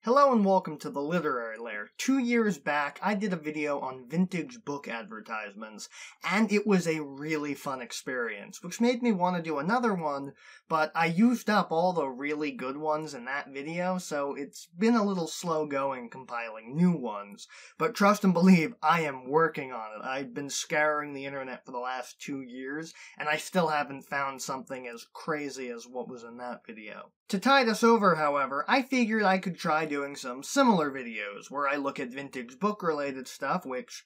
Hello and welcome to the Literary Lair. 2 years back, I did a video on vintage book advertisements, and it was a really fun experience, which made me want to do another one, but I used up all the really good ones in that video, so it's been a little slow going compiling new ones. But trust and believe, I am working on it. I've been scouring the internet for the last 2 years, and I still haven't found something as crazy as what was in that video. To tide us over, however, I figured I could try doing some similar videos where I look at vintage book-related stuff, which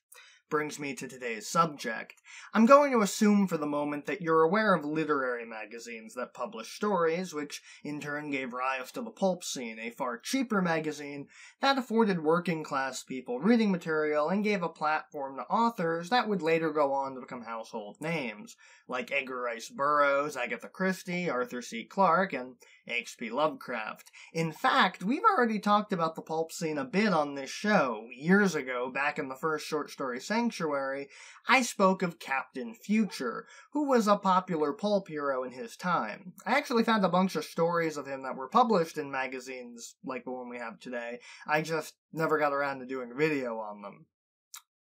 brings me to today's subject. I'm going to assume for the moment that you're aware of literary magazines that publish stories, which in turn gave rise to the pulp scene, a far cheaper magazine that afforded working-class people reading material and gave a platform to authors that would later go on to become household names, like Edgar Rice Burroughs, Agatha Christie, Arthur C. Clarke, and H.P. Lovecraft. In fact, we've already talked about the pulp scene a bit on this show. Years ago, back in the first short story Sanctuary, I spoke of Captain Future, who was a popular pulp hero in his time. I actually found a bunch of stories of him that were published in magazines like the one we have today. I just never got around to doing a video on them.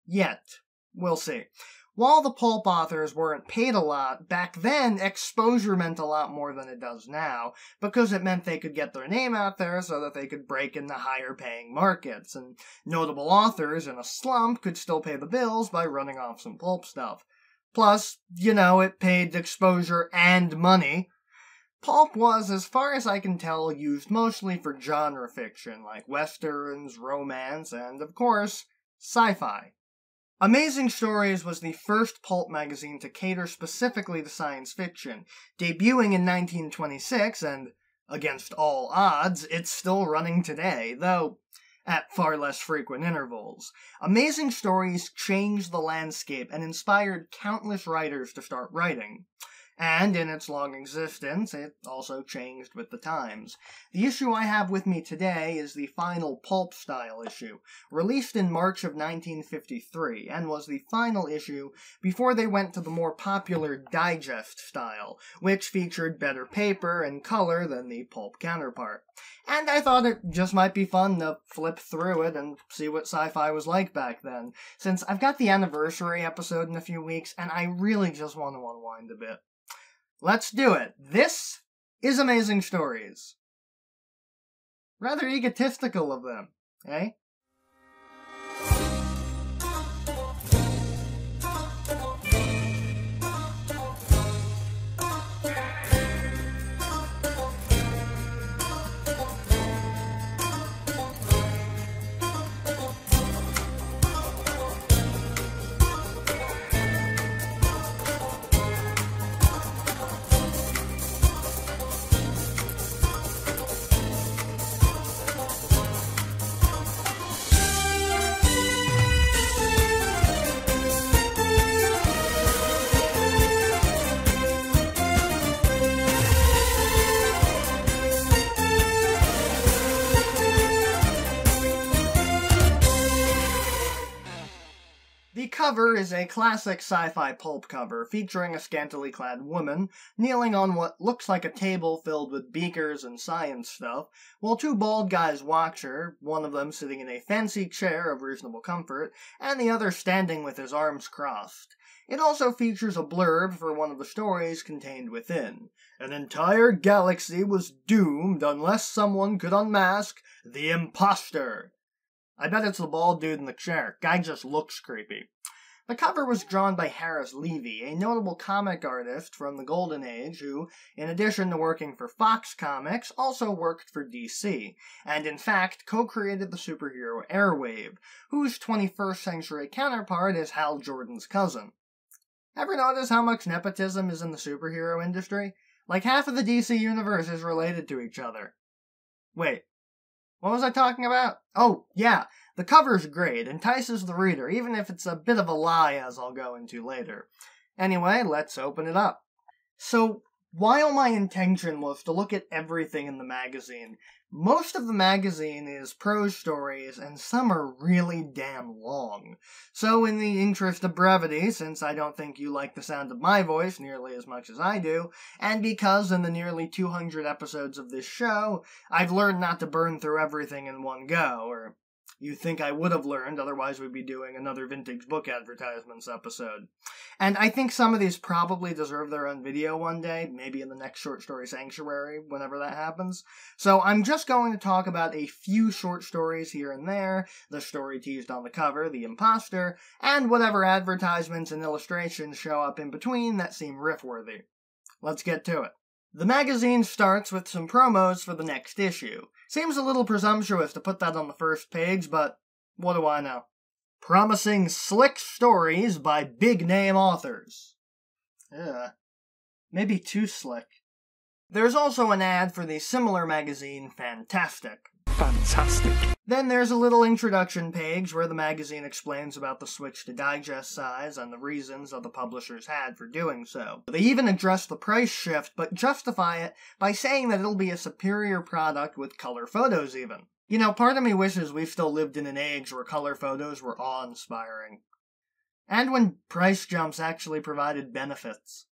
Yet. We'll see. While the pulp authors weren't paid a lot, back then exposure meant a lot more than it does now, because it meant they could get their name out there so that they could break into higher paying markets, and notable authors in a slump could still pay the bills by running off some pulp stuff. Plus, it paid exposure and money. Pulp was, as far as I can tell, used mostly for genre fiction, like westerns, romance, and, of course, sci-fi. Amazing Stories was the first pulp magazine to cater specifically to science fiction, debuting in 1926, and, against all odds, it's still running today, though at far less frequent intervals. Amazing Stories changed the landscape and inspired countless writers to start writing. And in its long existence, it also changed with the times. The issue I have with me today is the final pulp-style issue, released in March of 1953, and was the final issue before they went to the more popular digest style, which featured better paper and color than the pulp counterpart. And I thought it just might be fun to flip through it and see what sci-fi was like back then, since I've got the anniversary episode in a few weeks, and I really just want to unwind a bit. Let's do it. This is Amazing Stories. Rather egotistical of them, eh? The cover is a classic sci-fi pulp cover featuring a scantily clad woman kneeling on what looks like a table filled with beakers and science stuff, while two bald guys watch her, one of them sitting in a fancy chair of reasonable comfort, and the other standing with his arms crossed. It also features a blurb for one of the stories contained within. An entire galaxy was doomed unless someone could unmask the Imposter. I bet it's the bald dude in the chair. Guy just looks creepy. The cover was drawn by Harris Levy, a notable comic artist from the Golden Age who, in addition to working for Fox Comics, also worked for DC, and in fact co-created the superhero Airwave, whose 21st century counterpart is Hal Jordan's cousin. Ever notice how much nepotism is in the superhero industry? Like half of the DC universe is related to each other. Wait. What was I talking about? Oh, yeah, the cover's great, entices the reader, even if it's a bit of a lie, as I'll go into later. Anyway, let's open it up. So, While my intention was to look at everything in the magazine, most of the magazine is prose stories, and some are really damn long. So in the interest of brevity, since I don't think you like the sound of my voice nearly as much as I do, and because in the nearly 200 episodes of this show, I've learned not to burn through everything in one go, or you think I would have learned, otherwise we'd be doing another vintage book advertisements episode. And I think some of these probably deserve their own video one day, maybe in the next Short Story Sanctuary, whenever that happens. So I'm just going to talk about a few short stories here and there, the story teased on the cover, the Imposter, and whatever advertisements and illustrations show up in between that seem riff-worthy. Let's get to it. The magazine starts with some promos for the next issue. Seems a little presumptuous to put that on the first page, but what do I know? Promising slick stories by big-name authors. Maybe too slick. There's also an ad for the similar magazine, Fantastic. Then there's a little introduction page where the magazine explains about the switch to digest size and the reasons that the publishers had for doing so. They even address the price shift, but justify it by saying that it'll be a superior product with color photos even. You know, part of me wishes we still lived in an age where color photos were awe-inspiring. And when price jumps actually provided benefits.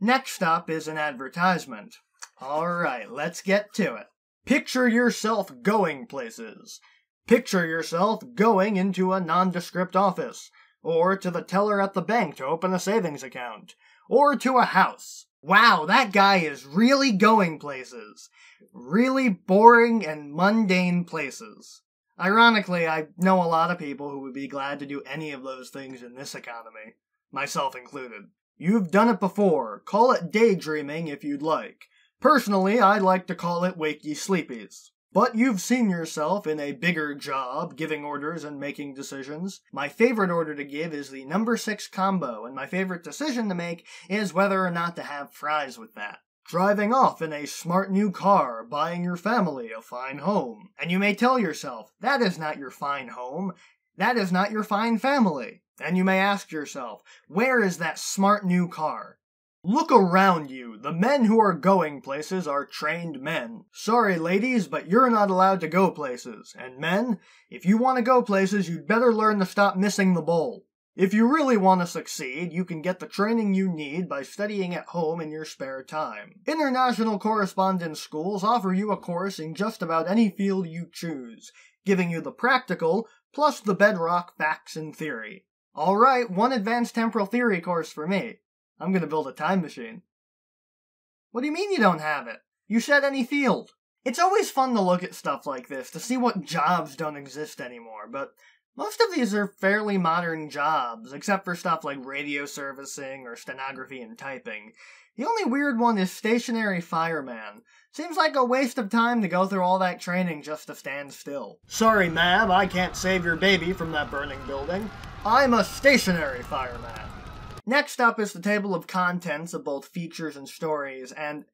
Next up is an advertisement. Alright, let's get to it. Picture yourself going places. Picture yourself going into a nondescript office, or to the teller at the bank to open a savings account, or to a house. Wow, that guy is really going places. Really boring and mundane places. Ironically, I know a lot of people who would be glad to do any of those things in this economy, myself included. You've done it before. Call it daydreaming if you'd like. Personally, I like to call it wakey sleepies. But you've seen yourself in a bigger job, giving orders and making decisions. My favorite order to give is the number 6 combo, and my favorite decision to make is whether or not to have fries with that. Driving off in a smart new car, buying your family a fine home. And you may tell yourself, that is not your fine home, that is not your fine family. And you may ask yourself, where is that smart new car? Look around you. The men who are going places are trained men. Sorry, ladies, but you're not allowed to go places. And men, if you want to go places, you'd better learn to stop missing the bowl. If you really want to succeed, you can get the training you need by studying at home in your spare time. International correspondence schools offer you a course in just about any field you choose, giving you the practical, plus the bedrock facts and theory. Alright, one advanced temporal theory course for me. I'm gonna build a time machine. What do you mean you don't have it? You said any field. It's always fun to look at stuff like this, to see what jobs don't exist anymore, but most of these are fairly modern jobs, except for stuff like radio servicing or stenography and typing. The only weird one is stationary fireman. Seems like a waste of time to go through all that training just to stand still. Sorry, ma'am, I can't save your baby from that burning building. I'm a stationary fireman. Next up is the table of contents of both features and stories, and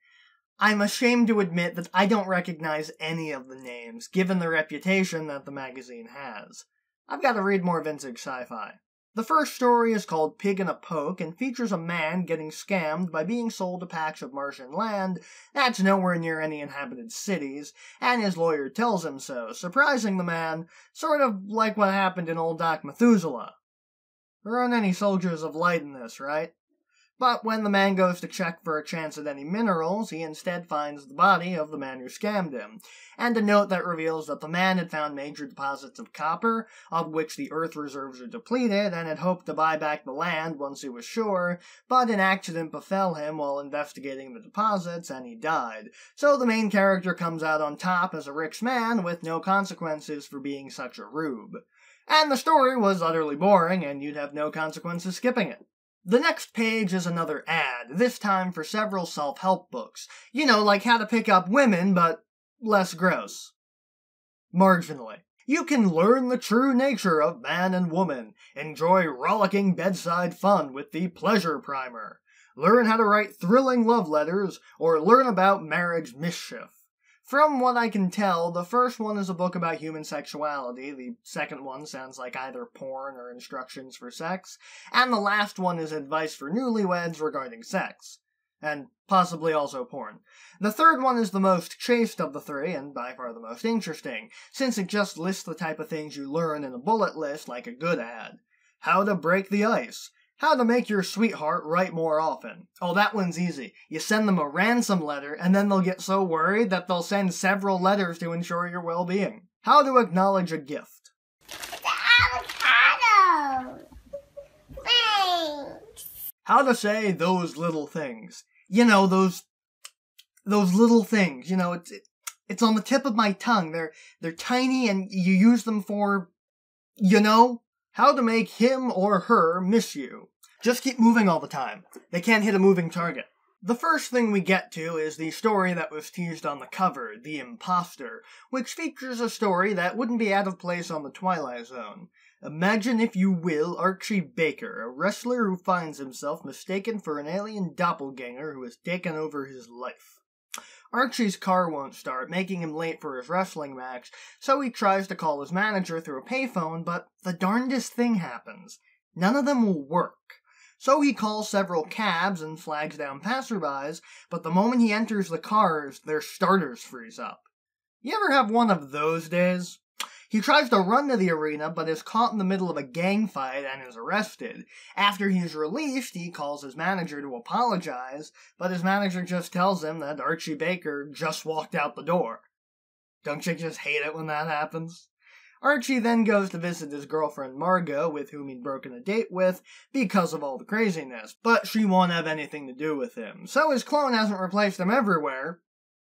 I'm ashamed to admit that I don't recognize any of the names, given the reputation that the magazine has. I've got to read more vintage sci-fi. The first story is called Pig in a Poke and features a man getting scammed by being sold a patch of Martian land that's nowhere near any inhabited cities, and his lawyer tells him so, surprising the man, sort of like what happened in Old Doc Methuselah. There aren't any soldiers of light in this, right? But when the man goes to check for a chance at any minerals, he instead finds the body of the man who scammed him, and a note that reveals that the man had found major deposits of copper, of which the earth reserves are depleted, and had hoped to buy back the land once he was sure, but an accident befell him while investigating the deposits, and he died. So the main character comes out on top as a rich man with no consequences for being such a rube. And the story was utterly boring, and you'd have no consequences skipping it. The next page is another ad, this time for several self-help books. You know, like how to pick up women, but less gross. Marginally. You can learn the true nature of man and woman, enjoy rollicking bedside fun with the Pleasure Primer, learn how to write thrilling love letters, or learn about marriage mischief. From what I can tell, the first one is a book about human sexuality, the second one sounds like either porn or instructions for sex, and the last one is advice for newlyweds regarding sex. and possibly also porn. The third one is the most chaste of the three, and by far the most interesting, since it just lists the type of things you learn in a bullet list like a good ad. How to break the ice. How to make your sweetheart write more often. Oh, that one's easy. You send them a ransom letter, and then they'll get so worried that they'll send several letters to ensure your well-being. How to acknowledge a gift. Avocado! Thanks! How to say those little things. You know, those little things. You know, it's on the tip of my tongue. They're tiny, and you use them for, you know. How to make him or her miss you. Just keep moving all the time. They can't hit a moving target. The first thing we get to is the story that was teased on the cover, The Imposter, which features a story that wouldn't be out of place on the Twilight Zone. Imagine, if you will, Archie Baker, a wrestler who finds himself mistaken for an alien doppelganger who has taken over his life. Archie's car won't start, making him late for his wrestling match, so he tries to call his manager through a payphone, but the darndest thing happens. None of them will work. So he calls several cabs and flags down passerbys, but the moment he enters the cars, their starters freeze up. You ever have one of those days? He tries to run to the arena, but is caught in the middle of a gang fight and is arrested. After he's released, he calls his manager to apologize, but his manager just tells him that Archie Baker just walked out the door. Don't you just hate it when that happens? Archie then goes to visit his girlfriend Margot, with whom he'd broken a date with, because of all the craziness, but she won't have anything to do with him, so his clone hasn't replaced him everywhere.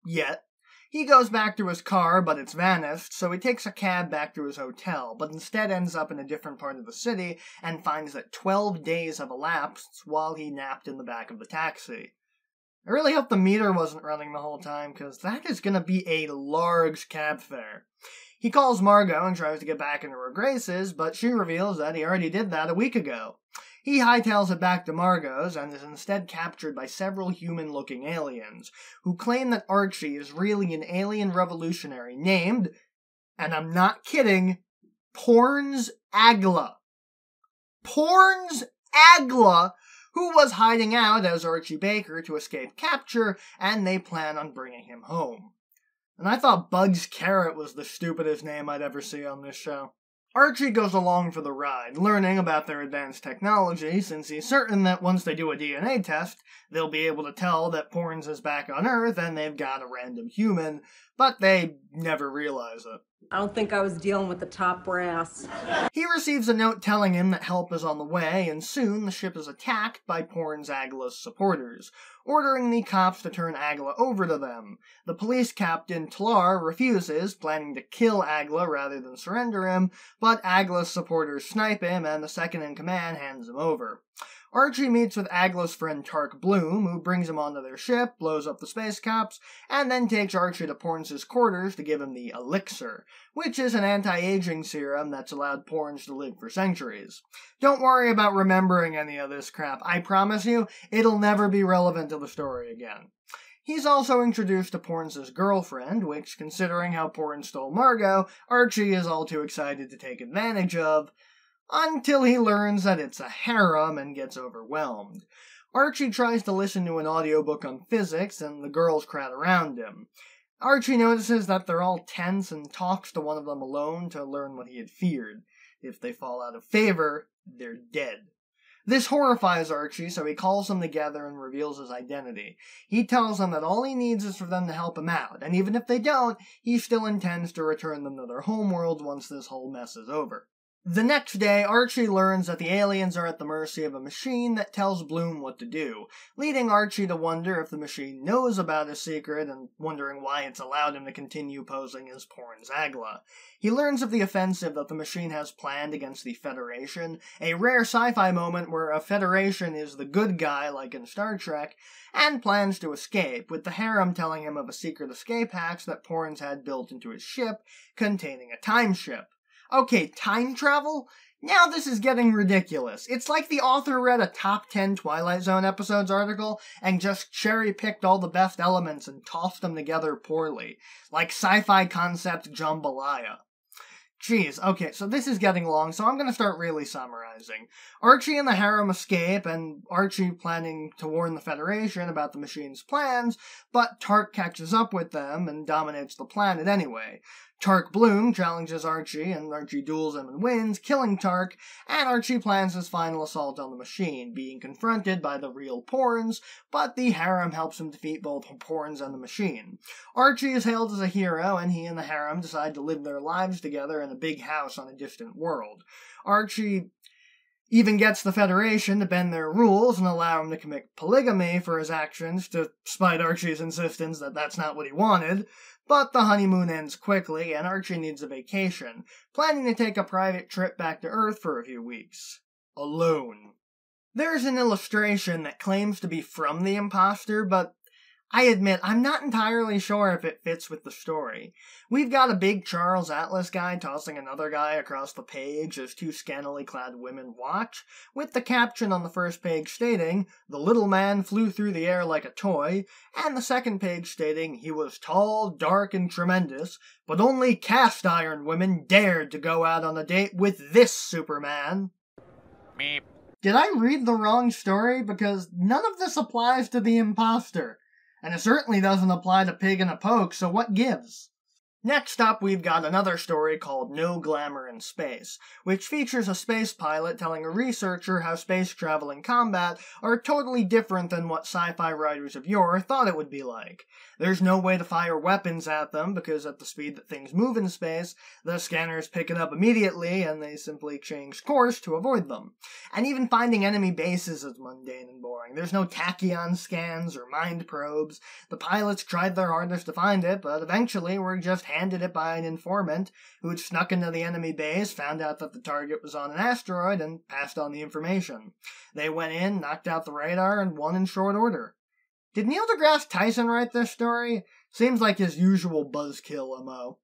Yet. He goes back to his car, but it's vanished, so he takes a cab back to his hotel, but instead ends up in a different part of the city and finds that 12 days have elapsed while he napped in the back of the taxi. I really hope the meter wasn't running the whole time, because that is going to be a large cab fare. He calls Margot and tries to get back into her graces, but she reveals that he already did that a week ago. He hightails it back to Margot's and is instead captured by several human-looking aliens, who claim that Archie is really an alien revolutionary named, and I'm not kidding, Porns Agla. Porns Agla, who was hiding out as Archie Baker to escape capture, and they plan on bringing him home. And I thought Bugs Carrot was the stupidest name I'd ever see on this show. Archie goes along for the ride, learning about their advanced technology, since he's certain that once they do a DNA test, they'll be able to tell that Porns is back on Earth and they've got a random human, but they never realize it. I don't think I was dealing with the top brass. He receives a note telling him that help is on the way, and soon the ship is attacked by Porns Agla's supporters, ordering the cops to turn Agla over to them. The police captain, Tlar, refuses, planning to kill Agla rather than surrender him, but Agla's supporters snipe him, and the second-in-command hands him over. Archie meets with Agla's friend Tark Bloom, who brings him onto their ship, blows up the space cops, and then takes Archie to Porns' quarters to give him the elixir, which is an anti-aging serum that's allowed Porns to live for centuries. Don't worry about remembering any of this crap. I promise you, it'll never be relevant to the story again. He's also introduced to Porns' girlfriend, which, considering how Porns stole Margot, Archie is all too excited to take advantage of, until he learns that it's a harem and gets overwhelmed. Archie tries to listen to an audiobook on physics, and the girls crowd around him. Archie notices that they're all tense and talks to one of them alone to learn what he had feared. If they fall out of favor, they're dead. This horrifies Archie, so he calls them together and reveals his identity. He tells them that all he needs is for them to help him out, and even if they don't, he still intends to return them to their homeworld once this whole mess is over. The next day, Archie learns that the aliens are at the mercy of a machine that tells Bloom what to do, leading Archie to wonder if the machine knows about his secret and wondering why it's allowed him to continue posing as Porns Agla. He learns of the offensive that the machine has planned against the Federation, a rare sci-fi moment where a Federation is the good guy like in Star Trek, and plans to escape, with the harem telling him of a secret escape hatch that Porns had built into his ship, containing a time ship. Okay, time travel? Now this is getting ridiculous. It's like the author read a top 10 Twilight Zone episodes article and just cherry-picked all the best elements and tossed them together poorly. Like sci-fi concept jambalaya. Jeez, okay, so this is getting long, so I'm gonna start really summarizing. Archie and the harem escape, and Archie planning to warn the Federation about the machine's plans, but Tark catches up with them and dominates the planet anyway. Tark Bloom challenges Archie, and Archie duels him and wins, killing Tark, and Archie plans his final assault on the machine, being confronted by the real Porns, but the harem helps him defeat both Porns and the machine. Archie is hailed as a hero, and he and the harem decide to live their lives together in a big house on a distant world. Archie even gets the Federation to bend their rules and allow him to commit polygamy for his actions, despite Archie's insistence that that's not what he wanted. But the honeymoon ends quickly, and Archie needs a vacation, planning to take a private trip back to Earth for a few weeks. Alone. There's an illustration that claims to be from the Imposter, but I admit, I'm not entirely sure if it fits with the story. We've got a big Charles Atlas guy tossing another guy across the page as two scantily clad women watch, with the caption on the first page stating, "The little man flew through the air like a toy," and the second page stating, "He was tall, dark, and tremendous, but only cast-iron women dared to go out on a date with this Superman." Meep. Did I read the wrong story? Because none of this applies to the Imposter. And it certainly doesn't apply to Pig in a Poke, so what gives? Next up, we've got another story called No Glamour in Space, which features a space pilot telling a researcher how space travel and combat are totally different than what sci-fi writers of yore thought it would be like. There's no way to fire weapons at them, because at the speed that things move in space, the scanners pick it up immediately, and they simply change course to avoid them. And even finding enemy bases is mundane and boring. There's no tachyon scans or mind probes. The pilots tried their hardest to find it, but eventually were just handed it by an informant who'd snuck into the enemy base, found out that the target was on an asteroid, and passed on the information. They went in, knocked out the radar, and won in short order. Did Neil deGrasse Tyson write this story? Seems like his usual buzzkill MO.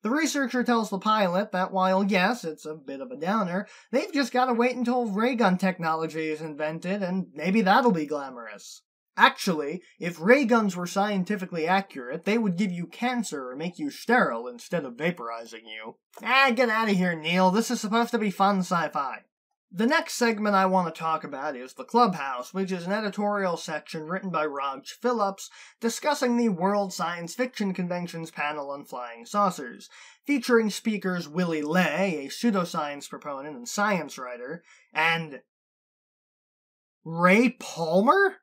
The researcher tells the pilot that while, yes, it's a bit of a downer, they've just gotta wait until ray gun technology is invented, and maybe that'll be glamorous. Actually, if ray guns were scientifically accurate, they would give you cancer or make you sterile instead of vaporizing you. Get out of here, Neil. This is supposed to be fun sci-fi. The next segment I want to talk about is the Clubhouse, which is an editorial section written by Raj Phillips discussing the World Science Fiction Convention's panel on flying saucers, featuring speakers Willie Ley, a pseudoscience proponent and science writer, and Ray Palmer?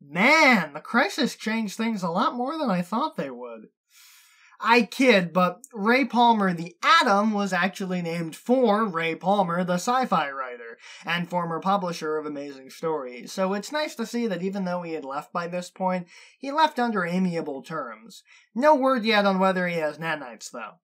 Man, the crisis changed things a lot more than I thought they would. I kid, but Ray Palmer the Atom was actually named for Ray Palmer, the sci-fi writer, and former publisher of Amazing Stories, so it's nice to see that even though he had left by this point, he left under amiable terms. No word yet on whether he has nanites, though.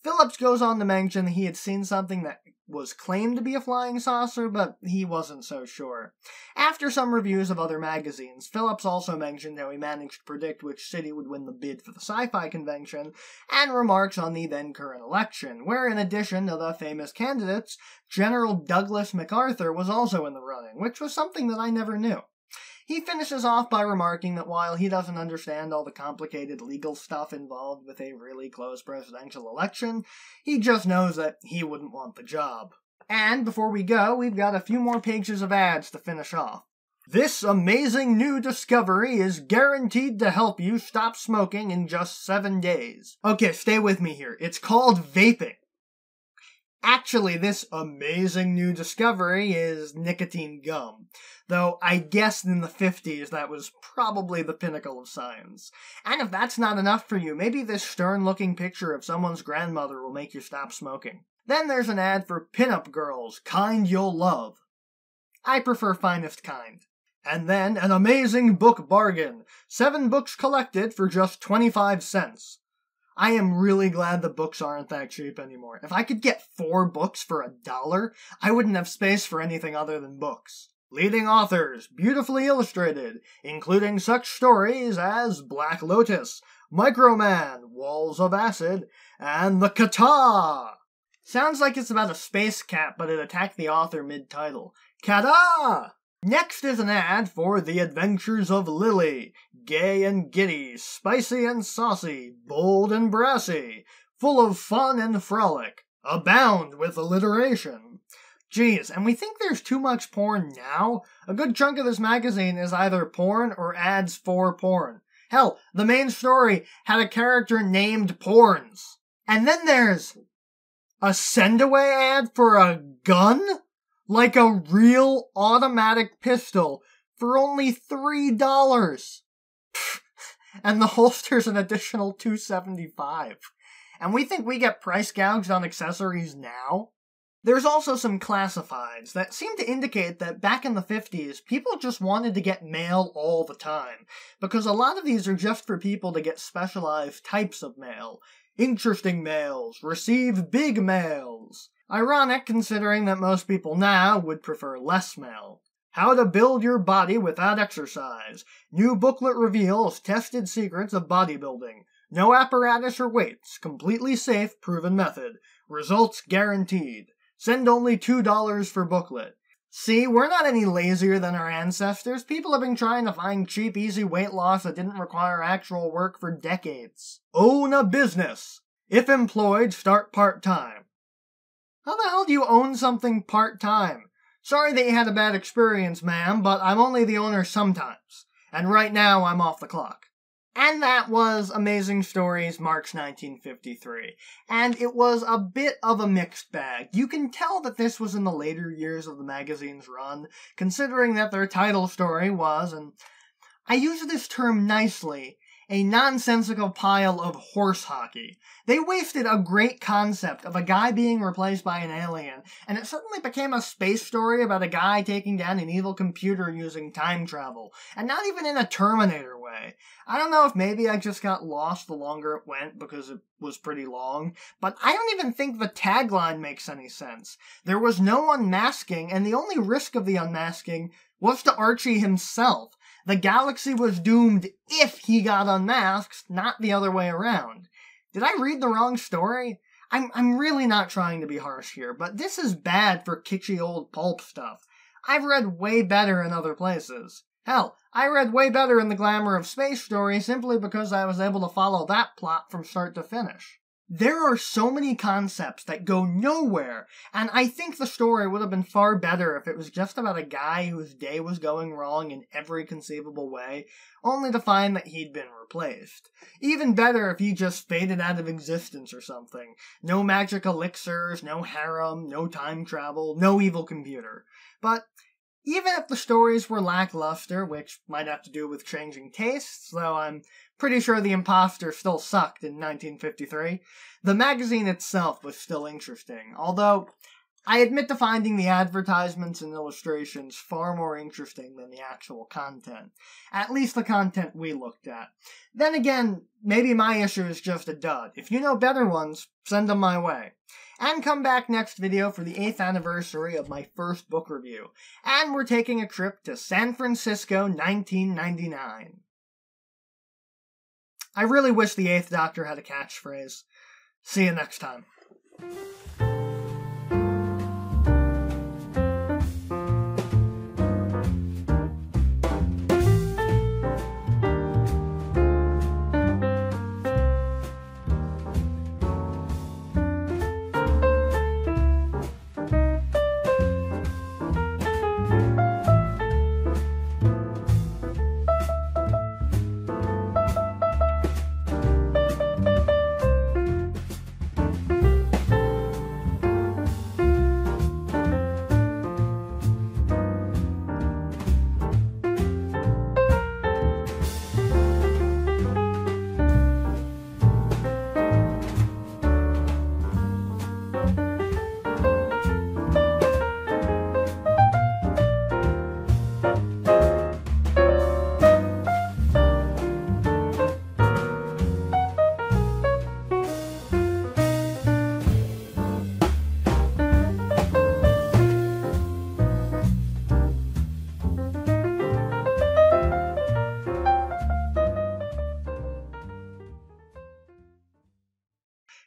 Phillips goes on to mention that he had seen something that was claimed to be a flying saucer, but he wasn't so sure. After some reviews of other magazines, Phillips also mentioned how he managed to predict which city would win the bid for the sci-fi convention, and remarks on the then-current election, where in addition to the famous candidates, General Douglas MacArthur was also in the running, which was something that I never knew. He finishes off by remarking that while he doesn't understand all the complicated legal stuff involved with a really close presidential election, he just knows that he wouldn't want the job. And before we go, we've got a few more pages of ads to finish off. This amazing new discovery is guaranteed to help you stop smoking in just 7 days. Okay, stay with me here. It's called vaping. Actually, this amazing new discovery is nicotine gum, though I guess in the 50s that was probably the pinnacle of science. And if that's not enough for you, maybe this stern-looking picture of someone's grandmother will make you stop smoking. Then there's an ad for Pinup Girls, Kind You'll Love. I prefer Finest Kind. And then an amazing book bargain, 7 books collected for just 25 cents. I am really glad the books aren't that cheap anymore. If I could get 4 books for $1, I wouldn't have space for anything other than books. Leading authors, beautifully illustrated, including such stories as Black Lotus, Microman, Walls of Acid, and The Kata. Sounds like it's about a space cat, but it attacked the author mid-title. Kata! Next is an ad for The Adventures of Lily. Gay and giddy, spicy and saucy, bold and brassy, full of fun and frolic. abound with alliteration. Geez, and we think there's too much porn now? A good chunk of this magazine is either porn or ads for porn. Hell, the main story had a character named Porns. And then there's a send-away ad for a gun? Like a real automatic pistol for only $3. And the holster's an additional $2.75. And we think we get price gouged on accessories now? There's also some classifieds that seem to indicate that back in the 50s, people just wanted to get mail all the time, because a lot of these are just for people to get specialized types of mail. Interesting mails, receive big mails. Ironic considering that most people now would prefer less mail. How to build your body without exercise. New booklet reveals tested secrets of bodybuilding. No apparatus or weights. Completely safe, proven method. Results guaranteed. Send only $2 for booklet. See, we're not any lazier than our ancestors. People have been trying to find cheap, easy weight loss that didn't require actual work for decades. Own a business. If employed, start part-time. How the hell do you own something part-time? Sorry that you had a bad experience, ma'am, but I'm only the owner sometimes. And right now, I'm off the clock. And that was Amazing Stories, March 1953. And it was a bit of a mixed bag. You can tell that this was in the later years of the magazine's run, considering that their title story was, and I use this term nicely, a nonsensical pile of horse hockey. They wasted a great concept of a guy being replaced by an alien, and it suddenly became a space story about a guy taking down an evil computer using time travel, and not even in a Terminator way. I don't know if maybe I just got lost the longer it went because it was pretty long, but I don't even think the tagline makes any sense. There was no unmasking, and the only risk of the unmasking was to Archie himself. The galaxy was doomed if he got unmasked, not the other way around. Did I read the wrong story? I'm really not trying to be harsh here, but this is bad for kitschy old pulp stuff. I've read way better in other places. Hell, I read way better in the Glamour of Space story simply because I was able to follow that plot from start to finish. There are so many concepts that go nowhere, and I think the story would have been far better if it was just about a guy whose day was going wrong in every conceivable way, only to find that he'd been replaced. Even better if he just faded out of existence or something. No magic elixirs, no harem, no time travel, no evil computer. But even if the stories were lackluster, which might have to do with changing tastes, though I'm pretty sure the Imposter still sucked in 1953, the magazine itself was still interesting, although I admit to finding the advertisements and illustrations far more interesting than the actual content. At least the content we looked at. Then again, maybe my issue is just a dud. If you know better ones, send them my way. And come back next video for the 8th anniversary of my first book review. And we're taking a trip to San Francisco, 1999. I really wish the 8th Doctor had a catchphrase. See you next time.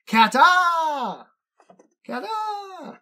Kata! Kata!